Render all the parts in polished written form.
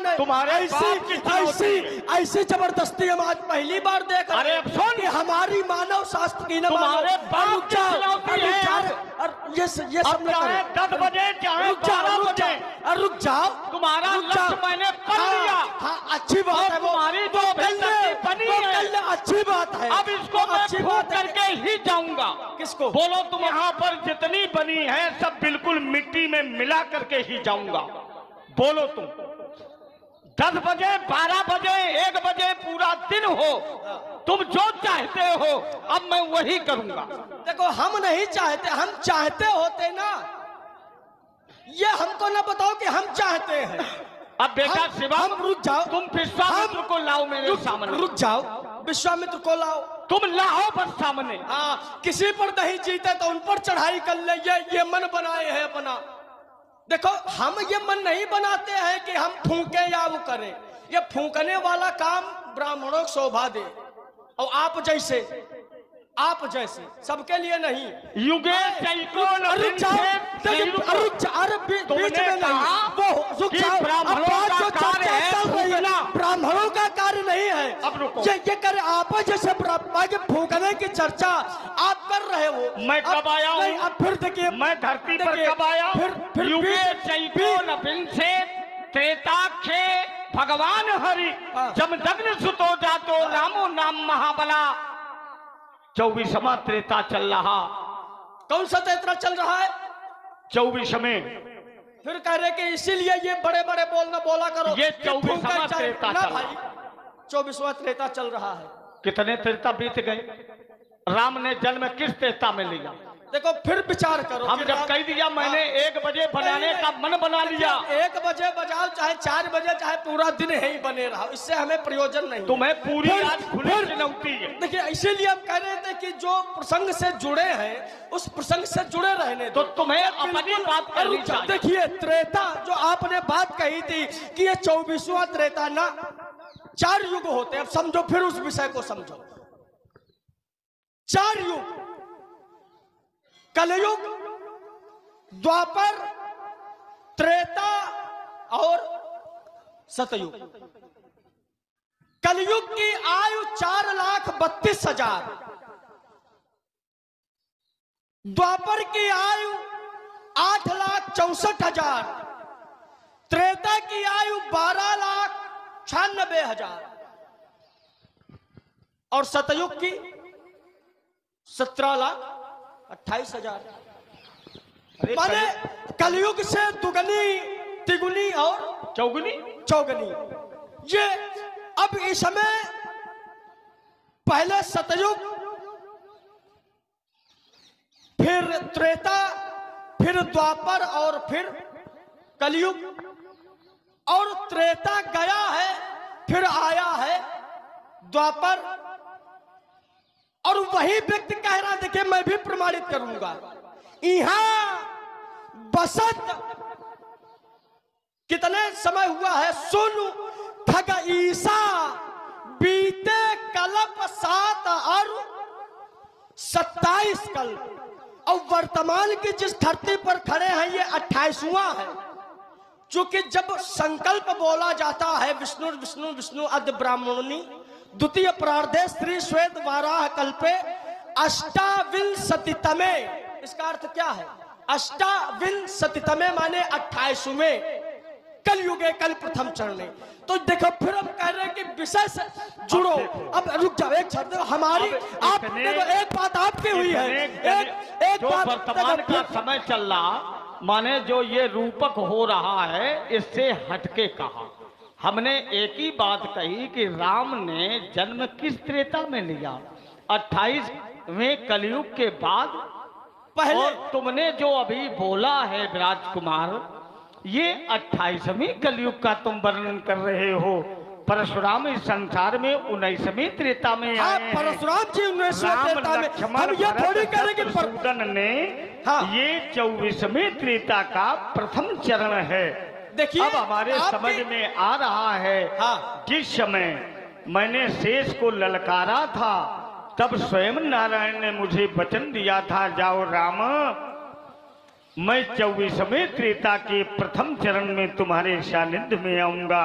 माने। तुम्हारे ऐसी जबरदस्ती हम आज पहली बार देख रहे हैं कि हमारी मानव शास्त्र की न तुम्हारे बाप रुक जाओ, ये सब 10 बजे चाहे रुक जाओ, तुम्हारा लक्ष्य मैंने पढ़ लिया। हाँ, अच्छी बात है, तुम्हारी जो बनी है अच्छी बात है। अब इसको मैं फूंक करके ही जाऊंगा। किसको? बोलो तुम यहाँ पर जितनी बनी है सब बिल्कुल मिट्टी में मिला करके ही जाऊंगा। बोलो तुम 10 बजे 12 बजे 1 बजे पूरा दिन हो, तुम जो चाहते हो अब मैं वही करूंगा। देखो हम नहीं चाहते, हम चाहते होते ना, ये हमको ना बताओ कि हम चाहते हैं। अब बेटा शिवा, हम रुक जाओ, तुम विश्वामित्र को लाओ मेरे सामने। रुक जाओ, विश्वामित्र को लाओ, तुम लाओ बस सामने। हाँ, किसी पर नहीं जीते तो उन पर चढ़ाई कर ले, ये मन बनाए हैं अपना। देखो हम ये मन नहीं बनाते हैं कि हम फूंके या वो करें, ये फूंकने वाला काम ब्राह्मणों को शोभा दे, और आप जैसे सबके लिए नहीं। युगे रुक जाओ, ब्राह्मणों का कार्य नहीं है। अब रुको, ये करे आप जैसे फूंकने की चर्चा आप कर रहे हो। मैं कब आया हूँ? अब फिर देखिए, मैं धरती पर कब आया? फिर युगे चैतो नभिंसे त्रेताक्षे भगवान हरि जब दग्न सुतो जातो रामो नाम महाबला। 24वां त्रेता चल रहा। कौन सा त्रेता चल रहा है? 24 में। फिर कह रहे कि इसीलिए ये बड़े बड़े बोला करो। ये 24वां त्रेता ना चल भाई, 24वां त्रेता चल रहा है। कितने त्रेता बीत गए? राम ने जन्म किस त्रेता में लिया? देखो फिर विचार करो। हम जब कह दिया मैंने 1 बजे बनाने का मन बना लिया। 1 बजे बजाओ, चाहे 4 बजे, चाहे पूरा दिन ही बने रहा, इससे हमें प्रयोजन नहीं। तुम्हें पूरी आज खुली चुनौती है। देखिए इसीलिए हम कह रहे थे कि जो प्रसंग से जुड़े हैं उस प्रसंग से जुड़े रहने तो तुम्हें अपनी बात करनी चाहिए। देखिए त्रेता जो आपने बात कही थी कि ये 24वां त्रेता ना, 4 युग होते हैं। अब समझो, फिर उस विषय को समझो। 4 युग, कलयुग, द्वापर, त्रेता और सतयुग। कलयुग की आयु 4,32,000, द्वापर की आयु 8,64,000, त्रेता की आयु 12,96,000 और सतयुग की 17,28,000। माने कलयुग से दुगनी, तिगुनी और चौगुनी। ये अब इस समय पहले सतयुग, फिर त्रेता, फिर द्वापर और फिर कलयुग। और त्रेता गया है, फिर आया है द्वापर। और वही व्यक्ति कह रहा, देखिए मैं भी प्रमाणित करूंगा, यहां बसत कितने समय हुआ है? सुन ठग ईसा बीते कल्प 7 और 27 कल्प, और वर्तमान की जिस धरती पर खड़े हैं ये 28वां है। क्योंकि जब संकल्प बोला जाता है विष्णु विष्णु विष्णु अद्य ब्राह्मणी द्वितीय प्रार्धे श्री श्वेत वाराह कल्पे अष्टाविंशतितमे, इसका अर्थ क्या है? अष्टाविंशतितमे माने 28वें कलयुगे, कल प्रथम चरणे। तो देखो फिर हम कह रहे हैं कि विषय से जुड़ो। अब रुक जाओ एक शब्द, हमारी आप देखो एक बात आपकी हुई है, एक बात वर्तमान का समय चल रहा, माने जो ये रूपक हो रहा है इससे हटके कहा। हमने एक ही बात कही कि राम ने जन्म किस त्रेता में लिया? 28वें कलयुग के बाद पहले। और तुमने जो अभी बोला है राजकुमार, ये 28वें कलयुग का तुम वर्णन कर रहे हो। परशुराम इस संसार में 19वीं त्रेता में आए। परशुराम जी 19वीं त्रेता में। हम ये थोड़ी कह रहे कि शत्रुघ्न ने ये 24वीं त्रेता का प्रथम चरण है। देखिए अब हमारे समझ में आ रहा है, जिस समय मैंने शेष को ललकारा था तब स्वयं नारायण ने मुझे वचन दिया था, जाओ राम मैं 24वें त्रेता के प्रथम चरण में तुम्हारे सानिध्य में आऊंगा।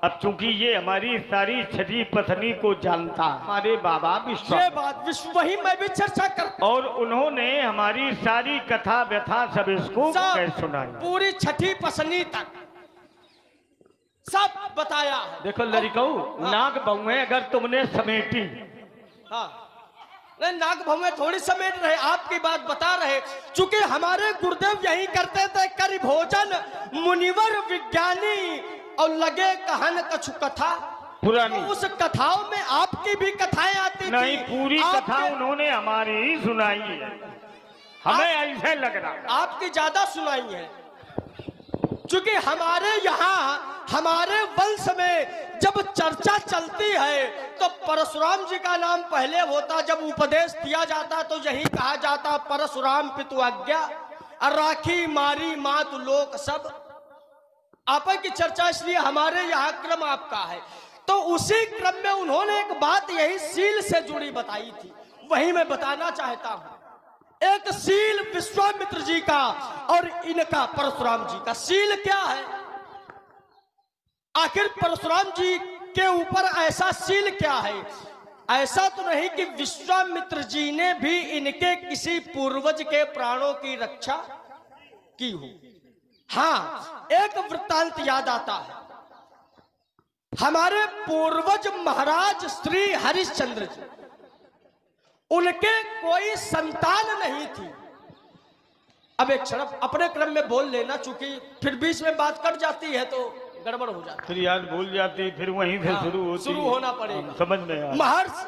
अब चूंकि ये हमारी सारी छठी पत्नी को जानता है, हमारे बाबा विश्व, ये बात विश्व वही मैं भी चर्चा कर, और उन्होंने हमारी सारी कथा व्यथा सब इसको कह सुनाई, पूरी छठी पसनी तक सब बताया है। देखो लड़काऊ, नाग बहुए अगर तुमने समेटी, हाँ नहीं नाग भवे थोड़ी समेट रहे, आपकी बात बता रहे। चूंकि हमारे गुरुदेव यही करते थे, करी भोजन मुनिवर विज्ञानी और लगे कहन कछु कथा पुरानी, तो उस कथाओं में आपकी भी कथाएं आती नहीं थी। पूरी कथा उन्होंने हमारी ही सुनाई है, हमें ऐसे लग रहा आपकी ज्यादा सुनाई है। क्योंकि हमारे यहाँ हमारे वंश में जब चर्चा चलती है तो परशुराम जी का नाम पहले होता। जब उपदेश दिया जाता तो यही कहा जाता परशुराम पितु आज्ञा, राखी मारी मात लोक सब। आपस की चर्चा इसलिए हमारे यहाँ क्रम आपका है। तो उसी क्रम में उन्होंने एक बात यही सील से जुड़ी बताई थी, वही मैं बताना चाहता हूं। एक सील विश्वामित्र जी का और इनका परशुराम जी का सील क्या है? आखिर परशुराम जी के ऊपर ऐसा सील क्या है? ऐसा तो नहीं कि विश्वामित्र जी ने भी इनके किसी पूर्वज के प्राणों की रक्षा की हो। हाँ, एक वृत्तांत याद आता है। हमारे पूर्वज महाराज श्री हरिश्चंद्र जी, उनके कोई संतान नहीं थी। अब एक क्षण अपने क्रम में बोल लेना, चूंकि फिर बीच में बात कट जाती है तो गड़बड़ हो जाती, फिर याद भूल जाती, फिर वहीं से शुरू होना पड़ेगा। समझ में आया। महर्षि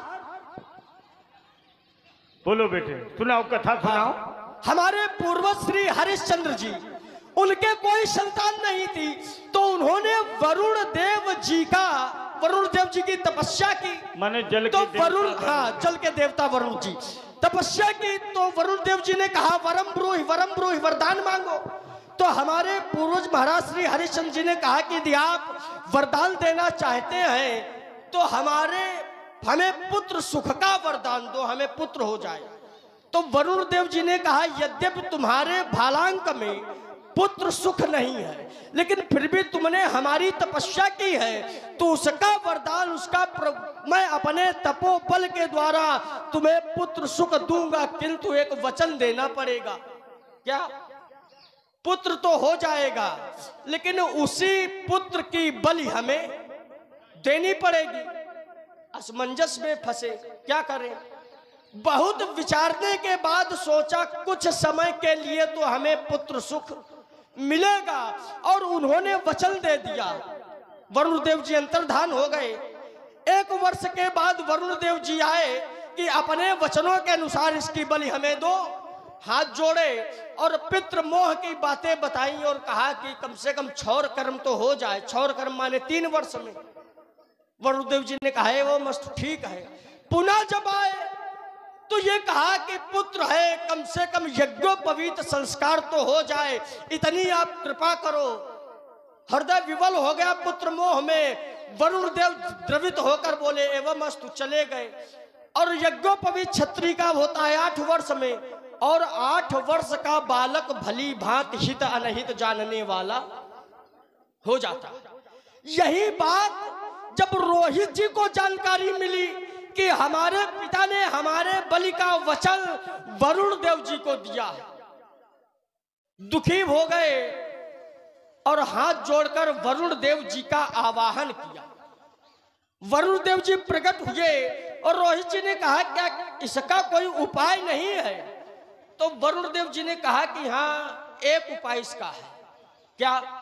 बोलो बेटे, सुनाओ कथा सुनाओ। हमारे पूर्वज श्री हरिश्चंद्र जी, उनके कोई संतान नहीं थी, तो उन्होंने वरुण देव जी की तपस्या की। माने जल तो के वरुण, हाँ जल के देवता वरुण जी तपस्या की। तो वरुण देव जी ने कहा वरम ब्रूहि वरदान मांगो। तो हमारे पूर्वज महाराज श्री हरिश्चंद्र जी ने कहा कि यदि आप वरदान देना चाहते हैं तो हमें पुत्र सुख का वरदान दो, हमें पुत्र हो जाए। तो वरुण देव जी ने कहा यद्यपि तुम्हारे भालांक में पुत्र सुख नहीं है, लेकिन फिर भी तुमने हमारी तपस्या की है तो उसका वरदान, मैं अपने तपोबल के द्वारा तुम्हें पुत्र सुख दूंगा, किंतु एक वचन देना पड़ेगा। क्या? पुत्र तो हो जाएगा, लेकिन उसी पुत्र की बलि हमें देनी पड़ेगी। असमंजस में फंसे, क्या करें? बहुत विचारने के बाद सोचा कुछ समय के लिए तो हमें पुत्र सुख मिलेगा, और उन्होंने वचन दे दिया। वरुण देव जी अंतर्धान हो गए। 1 वर्ष के बाद वरुण देव जी आए कि अपने वचनों के अनुसार इसकी बलि हमें दो। हाथ जोड़े और पितृ मोह की बातें बताई और कहा कि कम से कम क्षौर कर्म तो हो जाए। क्षौर कर्म माने 3 वर्ष में। वरुण देव जी ने कहा वो मस्त ठीक है। पुनः जब आए तो ये कहा कि पुत्र है, कम से कम यज्ञोपवीत संस्कार तो हो जाए, इतनी आप कृपा करो। हृदय विवल हो गया पुत्र मोह में। वरुण देव द्रवित होकर बोले एवं अस्तु, चले गए। और यज्ञोपवीत क्षत्रिय का होता है 8 वर्ष में, और 8 वर्ष का बालक भली भांत हित अनहित जानने वाला हो जाता। यही बात जब रोहित जी को जानकारी मिली कि हमारे पिता ने हमारे बलि का वचन वरुण देव जी को दिया, दुखी हो गए और हाथ जोड़कर वरुण देव जी का आवाहन किया। वरुण देव जी प्रकट हुए और रोहित जी ने कहा क्या इसका कोई उपाय नहीं है? तो वरुण देव जी ने कहा कि हाँ, एक उपाय इसका है। क्या?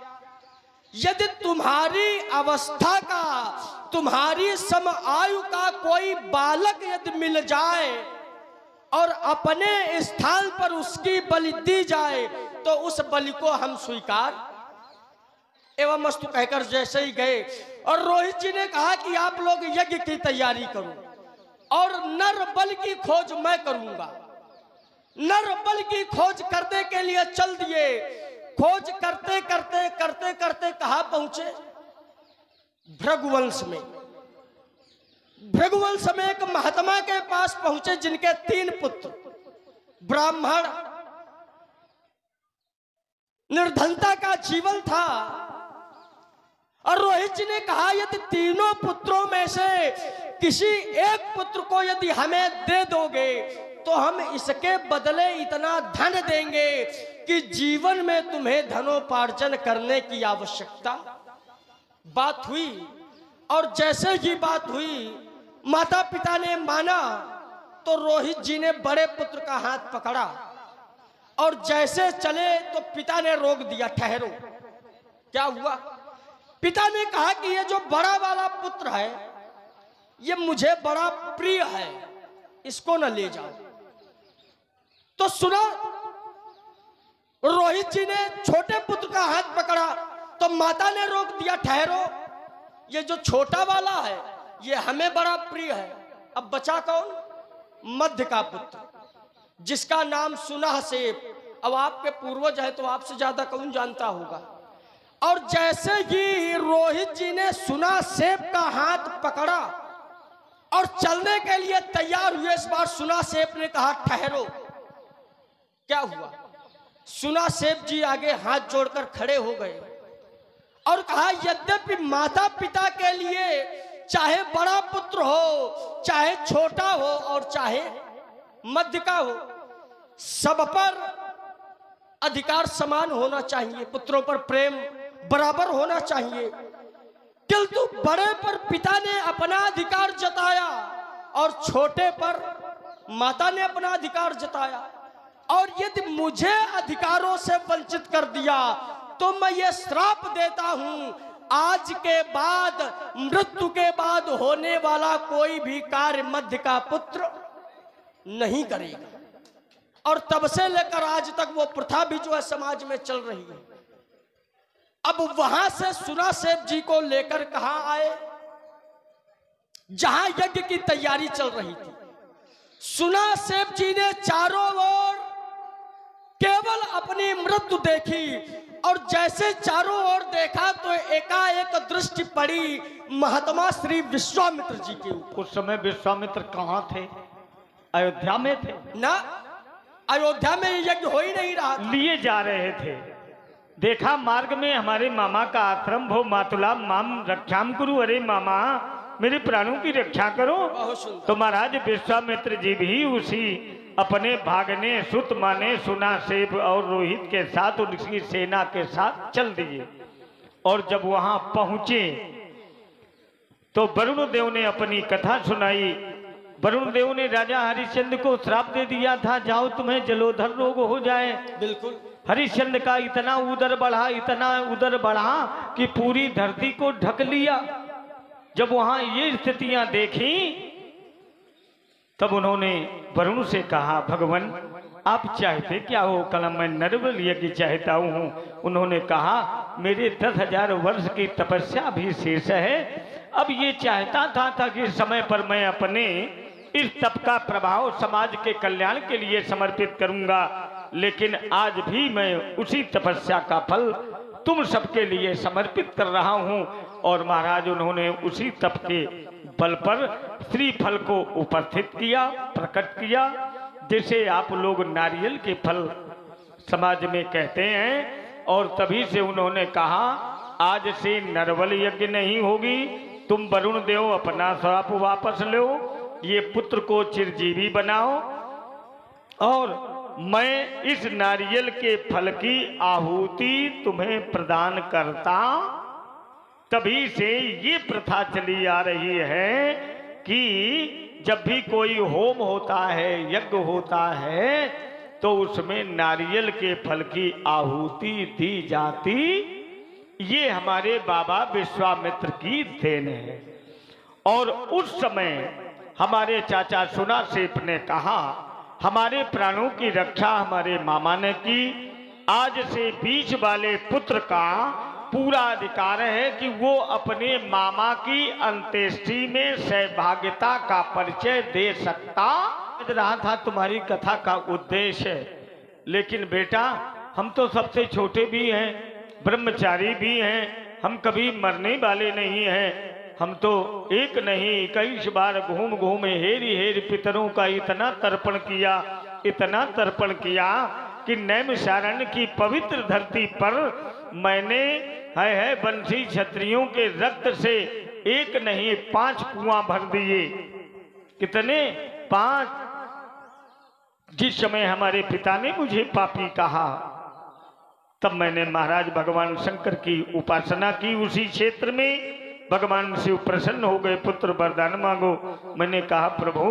यदि तुम्हारी अवस्था का, तुम्हारी सम आयु का कोई बालक यदि मिल जाए और अपने स्थान पर उसकी बलि दी जाए तो उस बलि को हम स्वीकार एवं मस्तु कहकर जैसे ही गए। और रोहित जी ने कहा कि आप लोग यज्ञ की तैयारी करो और नर बल की खोज मैं करूंगा। नर बल की खोज करने के लिए चल दिए। खोज करते करते करते करते कहां पहुंचे? भृगुवंश में। भृगुवंश में एक महात्मा के पास पहुंचे जिनके 3 पुत्र, ब्राह्मण, निर्धनता का जीवन था। और रोहित जी ने कहा यदि तीनों पुत्रों में से किसी एक पुत्र को यदि हमें दे दोगे तो हम इसके बदले इतना धन देंगे कि जीवन में तुम्हें धनोपार्जन करने की आवश्यकता। बात हुई और जैसे ही बात हुई माता पिता ने माना तो रोहित जी ने बड़े पुत्र का हाथ पकड़ा और जैसे चले तो पिता ने रोक दिया, ठहरो। क्या हुआ? पिता ने कहा कि ये जो बड़ा वाला पुत्र है ये मुझे बड़ा प्रिय है, इसको न ले जाओ। तो सुना, रोहित जी ने छोटे पुत्र का हाथ पकड़ा तो माता ने रोक दिया, ठहरो, ये जो छोटा वाला है ये हमें बड़ा प्रिय है। अब बचा कौन? मध्य का पुत्र, जिसका नाम सुनासेप। अब आपके पूर्वज है तो आपसे ज्यादा कौन जानता होगा। और जैसे ही रोहित जी ने सुनासेप का हाथ पकड़ा और चलने के लिए तैयार हुए, इस बार सुनासेप ने कहा ठहरो। क्या हुआ? सुनासेप जी आगे हाथ जोड़कर खड़े हो गए और कहा यद्यपि माता पिता के लिए चाहे बड़ा पुत्र हो, चाहे छोटा हो और चाहे मध्य का हो, सब पर अधिकार समान होना चाहिए, पुत्रों पर प्रेम बराबर होना चाहिए। किंतु बड़े पर पिता ने अपना अधिकार जताया और छोटे पर माता ने अपना अधिकार जताया। और यदि मुझे अधिकारों से वंचित कर दिया तो मैं ये श्राप देता हूं, आज के बाद, मृत्यु के बाद होने वाला कोई भी कार्य मध्य का पुत्र नहीं करेगा। और तब से लेकर आज तक वो प्रथा भी जो है समाज में चल रही है। अब वहां से सुनासेप जी को लेकर कहां आए? जहां यज्ञ की तैयारी चल रही थी। सुनासेप जी ने चारों ओर केवल अपनी मृत्यु देखी और जैसे चारों ओर देखा तो एकाएक दृष्टि पड़ी महात्मा श्री विश्वामित्र जी के ऊपर। उस समय विश्वामित्र कहाँ थे? अयोध्या में थे ना, अयोध्या में यज्ञ हो ही नहीं रहा, लिए जा रहे थे। देखा मार्ग में हमारे मामा का आश्रम, भो मातुला माम रक्षाम कुरु, अरे मामा मेरे प्राणों की रक्षा करो। तो महाराज विश्वामित्र जी भी उसी अपने भागने सुत माने सुनासेप और रोहित के साथ उनकी सेना के साथ चल दिए। और जब वहां पहुंचे तो वरुण देव ने अपनी कथा सुनाई। वरुण देव ने राजा हरिश्चंद्र को श्राप दे दिया था, जाओ तुम्हें जलोधर रोग हो जाए। बिल्कुल। हरिश्चंद्र का इतना उदर बढ़ा, इतना उदर बढ़ा कि पूरी धरती को ढक लिया। जब वहां ये स्थितियां देखी तब उन्होंने वरुण से कहा, भगवान आप चाहते क्या हो? कल मैं नरबल यज्ञ चाहता हूँ। उन्होंने कहा मेरे 10,000 वर्ष की तपस्या भी शेष है। अब ये चाहता था कि समय पर मैं अपने इस तप का प्रभाव समाज के कल्याण के लिए समर्पित करूंगा, लेकिन आज भी मैं उसी तपस्या का फल तुम सबके लिए समर्पित कर रहा हूं। और महाराज उन्होंने उसी तप के बल पर श्रीफल को उपस्थित किया, प्रकट किया, जैसे आप लोग नारियल के फल समाज में कहते हैं। और तभी से उन्होंने कहा आज से नरबल यज्ञ नहीं होगी, तुम वरुण देव अपना श्राप वापस लो, ये पुत्र को चिरजीवी बनाओ और मैं इस नारियल के फल की आहुति तुम्हें प्रदान करता। तभी से ये प्रथा चली आ रही है कि जब भी कोई होम होता है, यज्ञ होता है, तो उसमें नारियल के फल की आहुति दी जाती। ये हमारे बाबा विश्वामित्र की देन है। और उस समय हमारे चाचा सुनासेप ने कहा हमारे प्राणों की रक्षा हमारे मामा ने की। आज से बीच वाले पुत्र का पूरा अधिकार है कि वो अपने मामा की अंत्येष्टि में सहभागिता का परिचय दे सकता। रहा था तुम्हारी कथा का उद्देश्य, लेकिन बेटा हम तो सबसे छोटे भी हैं, ब्रह्मचारी भी हैं, हम कभी मरने वाले नहीं हैं। हम तो एक नहीं 21 बार घूम घूम हेरी हेरी पितरों का इतना तर्पण किया, इतना तर्पण किया कि नैमिषारण्य की पवित्र धरती पर मैंने है बंसी क्षत्रियों के रक्त से एक नहीं 5 कुआं भर दिए। कितने? 5। जिस समय हमारे पिता ने मुझे पापी कहा, तब मैंने महाराज भगवान शंकर की उपासना की। उसी क्षेत्र में भगवान शिव प्रसन्न हो गए, पुत्र वरदान मांगो। मैंने कहा प्रभु,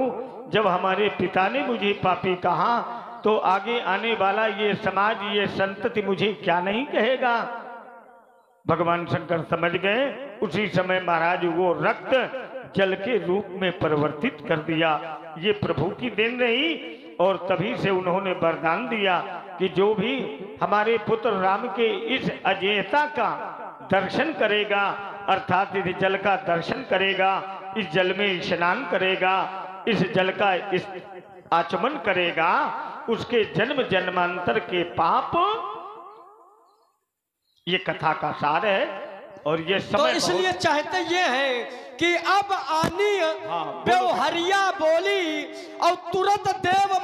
जब हमारे पिता ने मुझे पापी कहा तो आगे आने वाला ये समाज, ये संतति मुझे क्या नहीं कहेगा। भगवान शंकर समझ गए। उसी समय महाराज वो रक्त जल के रूप में परिवर्तित कर दिया। ये प्रभु की देन रही। और तभी से उन्होंने वरदान दिया कि जो भी हमारे पुत्र राम के इस अजेयता का दर्शन करेगा, अर्थात इस जल का दर्शन करेगा, इस जल में स्नान करेगा, इस जल का इस आचमन करेगा, उसके जन्म जन्मांतर के पाप, ये कथा का सार है। और ये समय तो इसलिए चाहते ये हैं कि अब आनी व्यवहारिया बोली और तुरंत देव